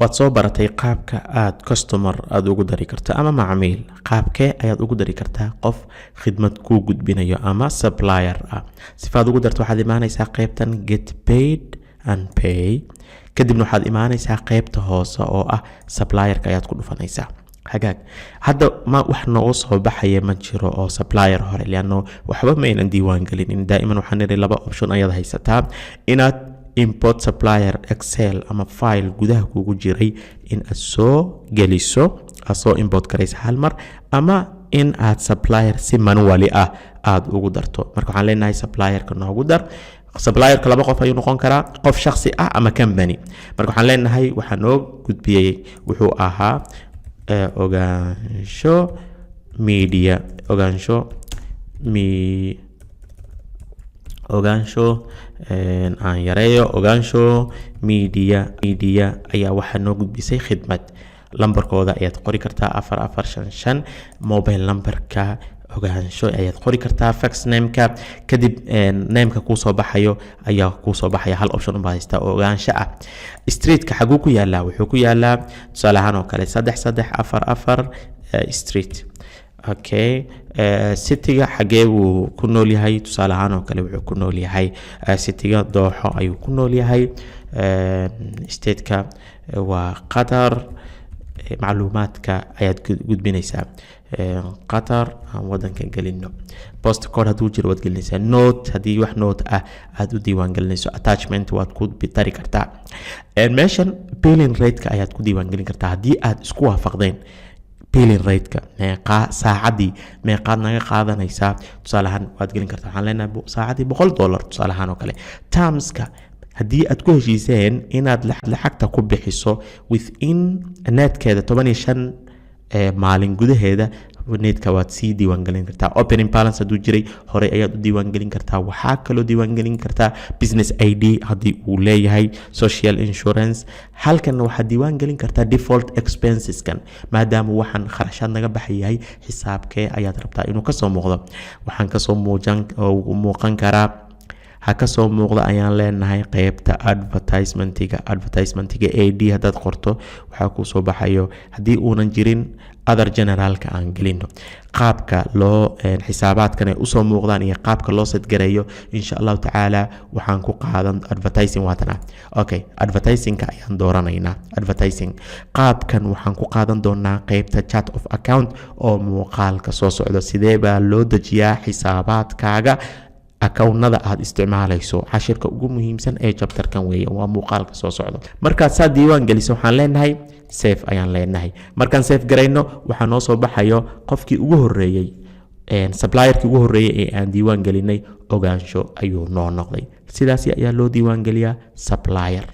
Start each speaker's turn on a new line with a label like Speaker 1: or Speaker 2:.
Speaker 1: waad soo baratay qaabka aad customer aad ugu dari karto ama macmiil qaabkee ayaad ugu dari kartaa qof khidmad kuu gudbinayo ama supplier ah sifaad ugu darto waxaad imaanaysaa qaybtan get paid and pay kadibna waxaad imaanaysaa qaybta hoose oo ah supplierka ayaad ku dhufanaysaa hagaag hadda ma wax noo soo baxaya ma jiro oo supplier hore liano waxba ma aynan diiwaan gelinin daa'iman waxaan niri laba option ayaad haysataa inaad import supplier excel ama file gudaha kugu jiray in aad soo geliso asoo import karaysa hal mar ama in aad supplier si manually ah aad ugu darto marka waxaan leenahay supplierka noogu dar supplierka laba qof ayuu noqon karaa qof shakhsi ah ama company marka waxaan leenahay waxa noo gudbiyay wuxuu ahaa ogaansho media ogaansho aan yareeyo ogaansho media ayaa waxa noo gudbisay khidmad lambarkooda ayaad qori kartaa 4455 mobile numberka ogaansho ayaad qori kartaa fax nameka kadib nameka ku soo baxayo ayaa ku soo baxaya hal option u baahaysta ogaansho ah streetka xaguu ku yaala wuxuu ku yaalaa tusaale ahaan oo kale 3344 street okay cityga xagee uu ku nool yahay tusaale ahaan oo kale wuxuu ku nool yahay cityga dooxo ayuu ku nool yahay stateka waa Qatar macluumaadka ayaad gudbinaysaa Qatar aan wadanka galino post code haduu jiro waad gelinaysaa note hadii wax note ah aad u diiwaan gelinayso attachment waad ku bitari kartaa meeshan billing rate-ka ayaad ku diiwaan gelin kartaa hadii aad isku waafaqdeen billing rate-ka meeqa saacadii meeqaad naga qaadanaysaa tusaale ahaan waad gelin kartaa waxaan leenahay saacadii $100 tusaale ahaan oo kale termska hadii aad ku heshiiseen inaad lacagta ku bixiso within netkeeda 15 maalin gudaheeda needka waad sii diiwaan gelin kartaa opening balance haduu jiray hore ayaad u diiwaan gelin kartaa waxaa kaloo diiwaan gelin kartaa business ID hadii uu leeyahay social insurance halkan waxaad diiwaan gelin kartaa default expenses kan maadaama waxaan kharashaad naga baxayay xisaabkee ayaad rabtaa inuu ka soo muuqdo waxaan ka soo muuqan karaa ha ka soo muuqda ayaan leenahay qaybta advertisementiga AD hadaad qorto waxa ku soo baxayo hadii uunan jirin other generalka aan gelino qaabka loo xisaabaadkan ay u soo muuqdaan iyo qaabka loo set gareeyo insha Allah taala waxaan ku qaadan advertising waatana okay advertisingka ayaan dooranaynaa advertising qaabkan waxaan ku qaadan doonaa qaybta chart of account oo muuqaalka soo socdo sidee baa loo dajiyaa xisaabaadkaaga akawnada aad isticmaalayso cashirka ugu muhiimsan ee chapterkan weeye waa muuqaalka soo socdo marka saad diiwaan geliso waxaan leenahay save ayaan leenahay markaan save gareyno waxa noo soo baxayo qofkii ugu horeeyay supplierkii ugu horeeyay ee aan diiwaan gelinay ogaansho ayuu noo noqday sidaas ayaa loo diiwaan geliyaa supplier